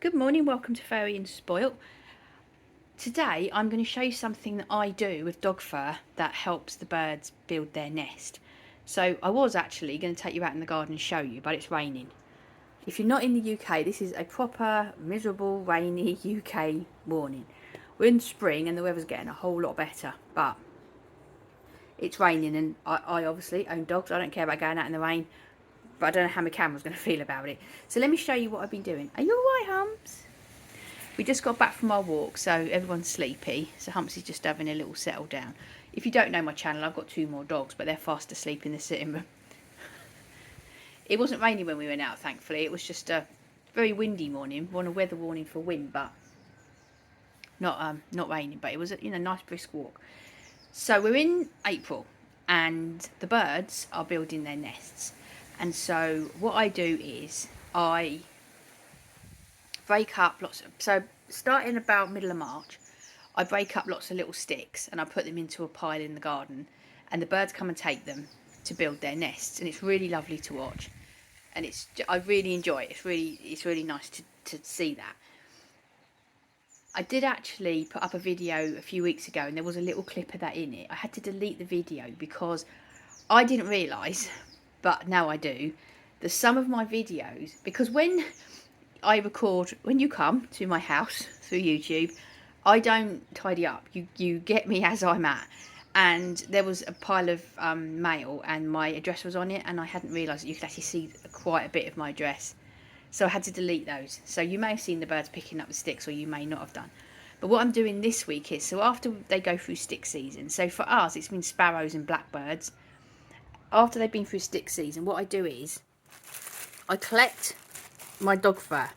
Good morning, welcome to Fairy and Spoilt. Today I'm going to show you something that I do with dog fur that helps the birds build their nest. So I was actually going to take you out in the garden and show you, but it's raining. If you're not in the UK, this is a proper miserable rainy UK morning. We're in spring and the weather's getting a whole lot better, but it's raining and I obviously own dogs. I don't care about going out in the rain, but I don't know how my camera's going to feel about it. So let me show you what I've been doing. Are you alright, Humps? We just got back from our walk, so everyone's sleepy. So Humpsy's just having a little settle down. If you don't know my channel, I've got 2 more dogs, but they're fast asleep in the sitting room. It wasn't raining when we went out, thankfully. It was just a very windy morning. We're on a weather warning for wind, but not raining. But it was a nice brisk walk. So we're in April, and the birds are building their nests. And so what I do is I break up so starting about middle of March, I break up lots of little sticks and I put them into a pile in the garden, and the birds come and take them to build their nests, and it's really lovely to watch, and I really enjoy it. It's really nice to see that. I did actually put up a video a few weeks ago and there was a little clip of that in it. I had to delete the video because I didn't realise, but now I do, that some of my videos, because when I record, when you come to my house through YouTube, I don't tidy up. You get me as I'm at. And there was a pile of mail and my address was on it, and I hadn't realised that you could actually see quite a bit of my address. So I had to delete those. So you may have seen the birds picking up the sticks, or you may not have done. But what I'm doing this week is, so after they go through stick season, so for us it's been sparrows and blackbirds. After they've been through stick season, what I do is I collect my dog fur.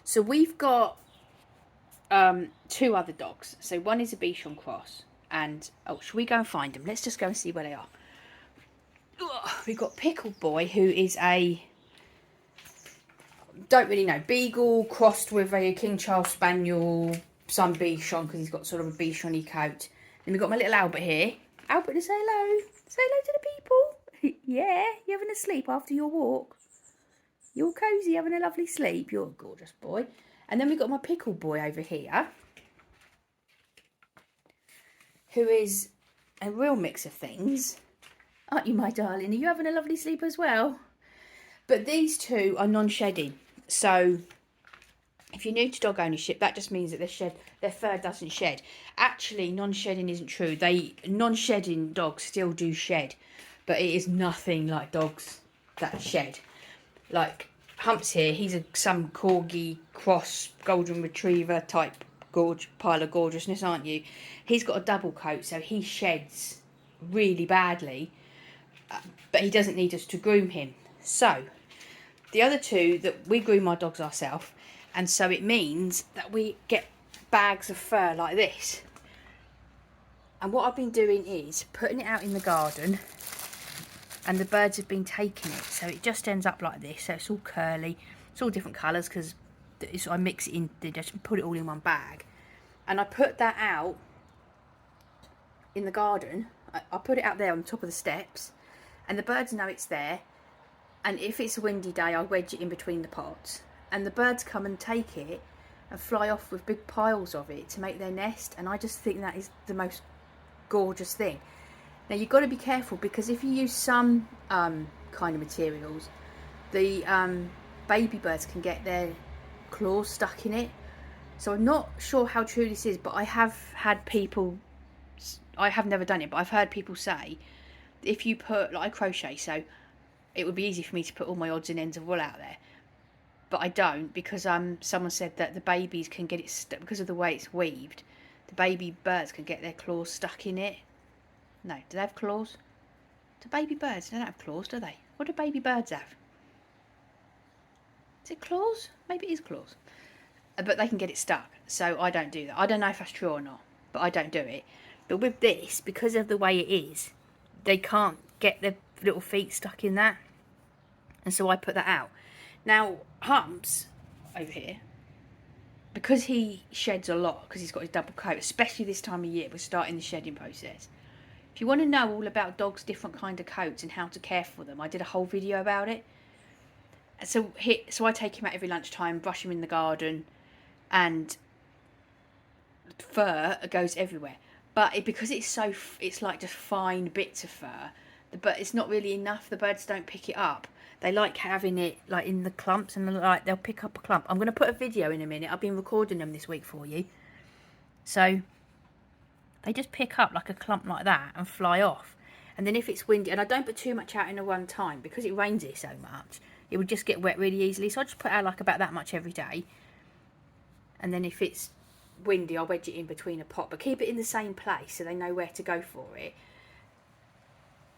So we've got 2 other dogs. So one is a Bichon cross, and should we go and find them? Let's just go and see where they are. We've got Pickle Boy, who is a, don't really know, Beagle crossed with a King Charles Spaniel, some Bichon, because he's got sort of a Bichon-y coat. Then we've got my little Albert here. Albert, say hello. Say hello to the people. Yeah, you having a sleep after your walk? You're cosy, having a lovely sleep. You're a gorgeous boy. And then we've got my Pickle Boy over here, who is a real mix of things. Aren't you, my darling? Are you having a lovely sleep as well? But these 2 are non-shedding. So if you're new to dog ownership, that just means that their fur doesn't shed. Actually, non-shedding isn't true. Non-shedding dogs still do shed, but it is nothing like dogs that shed. Like Humps here, he's some corgi cross golden retriever type pile of gorgeousness, aren't you? He's got a double coat, so he sheds really badly, but he doesn't need us to groom him. So the other 2, that we groom our dogs ourselves, and so it means that we get bags of fur like this. And what I've been doing is putting it out in the garden, and the birds have been taking it, so it just ends up like this. So it's all curly, it's all different colours, because I mix it in, just put it all in one bag, and I put that out in the garden. I put it out there on top of the steps, and the birds know it's there. And if it's a windy day, I wedge it in between the pots, and the birds come and take it and fly off with big piles of it to make their nest. And I just think that is the most gorgeous thing. Now you've got to be careful, because if you use some kind of materials, the baby birds can get their claws stuck in it. So I'm not sure how true this is, but I have had people, I have never done it, but I've heard people say if you put, like I crochet, so it would be easy for me to put all my odds and ends of wool out there, but I don't, because someone said that the babies can get it stuck because of the way it's weaved. The baby birds can get their claws stuck in it. No, do they have claws? Do baby birds? They don't have claws, do they? What do baby birds have? Is it claws? Maybe it is claws. But they can get it stuck, so I don't do that. I don't know if that's true or not, but I don't do it. But with this, because of the way it is, they can't get their little feet stuck in that, and so I put that out. Now Humps over here, because he sheds a lot, because he's got his double coat, especially this time of year, we're starting the shedding process. If you want to know all about dogs' different kind of coats and how to care for them, I did a whole video about it. So I take him out every lunchtime, brush him in the garden, and fur goes everywhere. But because it's like just fine bits of fur, but it's not really enough. The birds don't pick it up. They like having it like in the clumps, and like they'll pick up a clump. I'm going to put a video in a minute. I've been recording them this week for you. So they just pick up like a clump like that and fly off. And then if it's windy, and I don't put too much out in a one time because it rains here so much, it would just get wet really easily. So I just put out like about that much every day. And then if it's windy, I'll wedge it in between a pot, but keep it in the same place so they know where to go for it.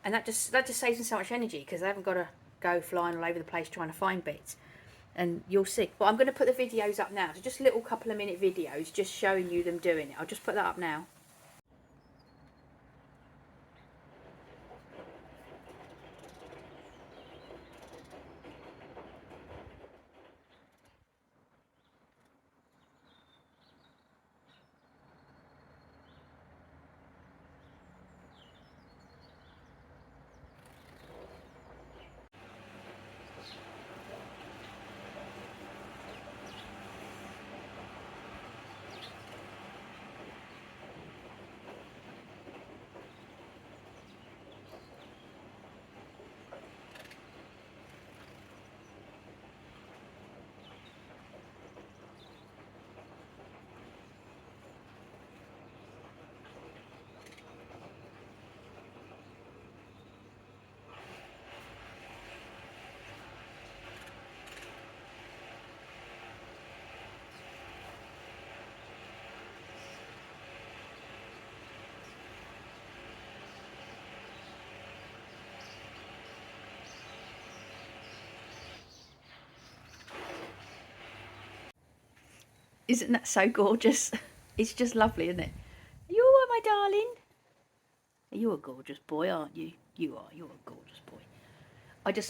And that just saves them so much energy because they haven't got to go flying all over the place trying to find bits. And you'll see. Well, I'm going to put the videos up now. So just little couple of minute videos just showing you them doing it. I'll just put that up now. Isn't that so gorgeous? It's just lovely, isn't it? Are you all right, my darling? You're a gorgeous boy, aren't you? You are. You're a gorgeous boy.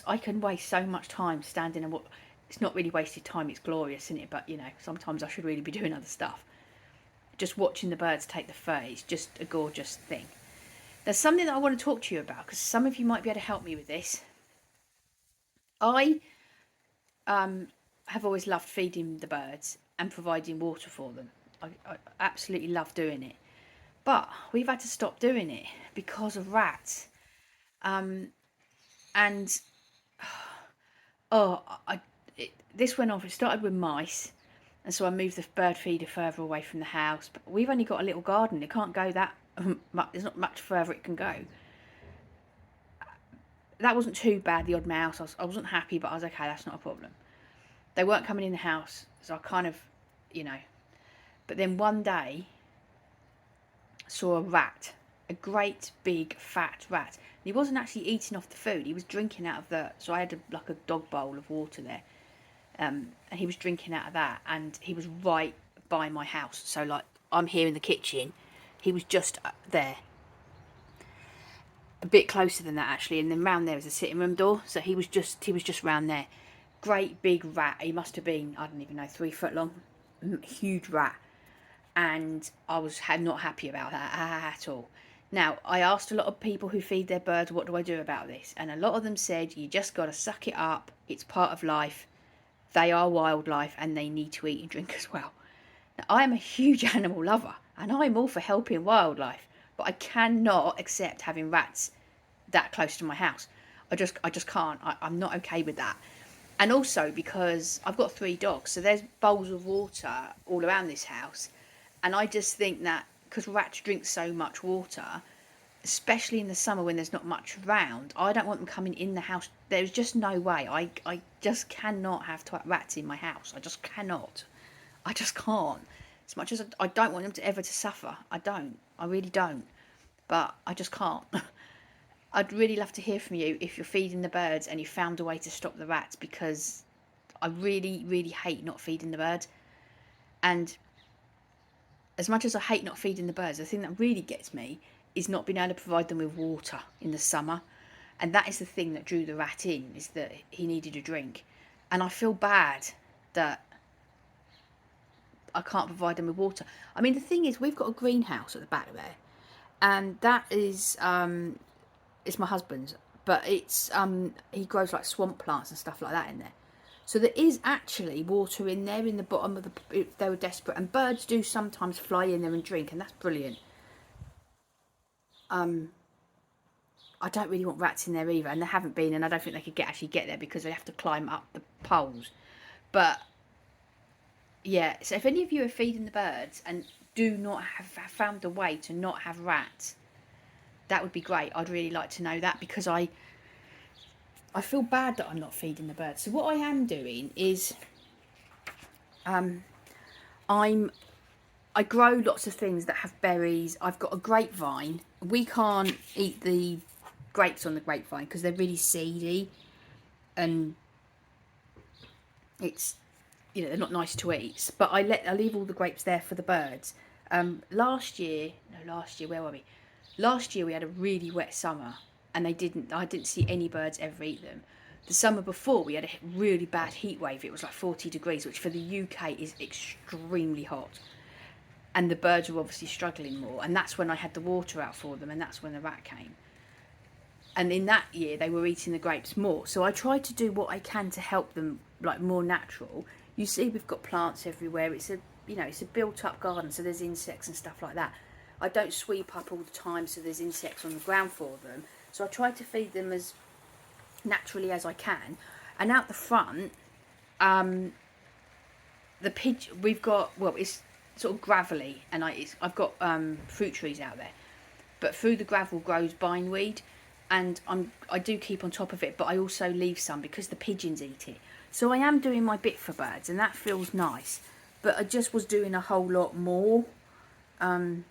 I can waste so much time standing and what. It's not really wasted time. It's glorious, isn't it? But you know, sometimes I should really be doing other stuff. Just watching the birds take the fur is just a gorgeous thing. There's something that I want to talk to you about because some of you might be able to help me with this. I have always loved feeding the birds and providing water for them. I absolutely love doing it. But we've had to stop doing it because of rats. And this went on. It started with mice, and so I moved the bird feeder further away from the house. But we've only got a little garden. It can't go that much. There's not much further it can go. That wasn't too bad. The odd mouse. I wasn't happy, but I was okay. That's not a problem. They weren't coming in the house, so I kind of, you know. But then one day, saw a rat, a great big fat rat. And he wasn't actually eating off the food. He was drinking out of the. So I had like a dog bowl of water there, and he was drinking out of that. And he was right by my house. So like I'm here in the kitchen, he was just there. A bit closer than that actually, and then round there is a sitting room door. So he was just round there. Great big rat. He must have been, I don't even know, 3 foot long, huge rat. And I was not happy about that at all. Now, I asked a lot of people who feed their birds, what do I do about this? And a lot of them said, you just got to suck it up. It's part of life. They are wildlife and they need to eat and drink as well. Now, I am a huge animal lover and I'm all for helping wildlife, but I cannot accept having rats that close to my house. I just can't. I'm not okay with that. And also because I've got 3 dogs, so there's bowls of water all around this house. And I just think that because rats drink so much water, especially in the summer when there's not much around, I don't want them coming in the house. There's just no way. I just cannot have rats in my house. I just cannot. I just can't. As much as I don't want them to ever to suffer. I don't. I really don't. But I just can't. I'd really love to hear from you if you're feeding the birds and you found a way to stop the rats, because I really, really hate not feeding the birds. And as much as I hate not feeding the birds, the thing that really gets me is not being able to provide them with water in the summer. And that is the thing that drew the rat in, is that he needed a drink. And I feel bad that I can't provide them with water. I mean, the thing is, we've got a greenhouse at the back there. And that is... it's my husband's, but it's he grows like swamp plants and stuff like that in there. So there is actually water in there in the bottom of the, if they were desperate. And birds do sometimes fly in there and drink, and that's brilliant. I don't really want rats in there either, and there haven't been, and I don't think they could actually get there because they have to climb up the poles. But yeah, so if any of you are feeding the birds and do not have found a way to not have rats, that would be great. I'd really like to know that, because I feel bad that I'm not feeding the birds. So what I am doing is I grow lots of things that have berries. I've got a grapevine. We can't eat the grapes on the grapevine because they're really seedy, and it's, you know, they're not nice to eat. But I leave all the grapes there for the birds. Last year, where were we? Last year we had a really wet summer, and I didn't see any birds ever eat them. The summer before we had a really bad heat wave. It was like 40 degrees, which for the UK is extremely hot. And the birds were obviously struggling more, and that's when I had the water out for them, and that's when the rat came. And in that year they were eating the grapes more. So I tried to do what I can to help them, like, more natural. You see, we've got plants everywhere. It's a, you know, it's a built up garden, so there's insects and stuff like that. I don't sweep up all the time, so there's insects on the ground for them. So I try to feed them as naturally as I can. And out the front, the pigeon, we've got, well, it's sort of gravelly, and I've got fruit trees out there, but through the gravel grows bindweed, and I do keep on top of it, but I also leave some because the pigeons eat it. So I am doing my bit for birds, and that feels nice. But I just was doing a whole lot more, and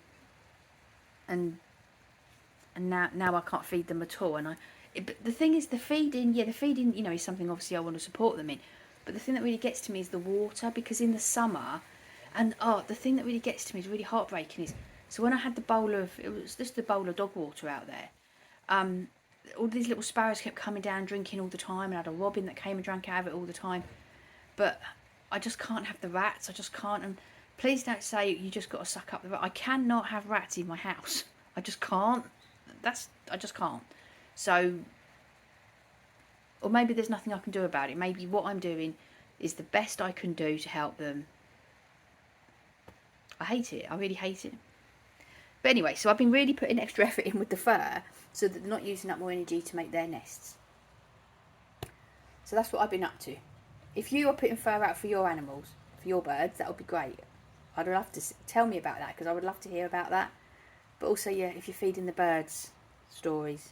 now I can't feed them at all. But the thing is, the feeding, you know, is something obviously I want to support them in. But the thing that really gets to me is the water, because in the summer, and the thing that really gets to me is really heartbreaking is, so when I had the bowl of, it was just a bowl of dog water out there, all these little sparrows kept coming down drinking all the time, and I had a robin that came and drank out of it all the time. But I just can't have the rats. I just can't. And please don't say you just got to suck up the rat. I cannot have rats in my house. I just can't. I just can't. So, or maybe there's nothing I can do about it. Maybe what I'm doing is the best I can do to help them. I hate it. I really hate it. But anyway, so I've been really putting extra effort in with the fur so that they're not using up more energy to make their nests. So that's what I've been up to. If you are putting fur out for your animals, for your birds, that would be great. I'd love to tell me about that, because I would love to hear about that. But also, yeah, if you're feeding the birds, stories.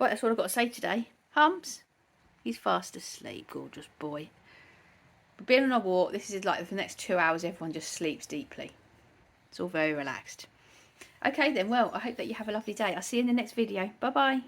Right, that's all I've got to say today. Humps, he's fast asleep, gorgeous boy. We've been on a walk. This is like for the next 2 hours, everyone just sleeps deeply. It's all very relaxed. Okay then, well, I hope that you have a lovely day. I'll see you in the next video. Bye bye.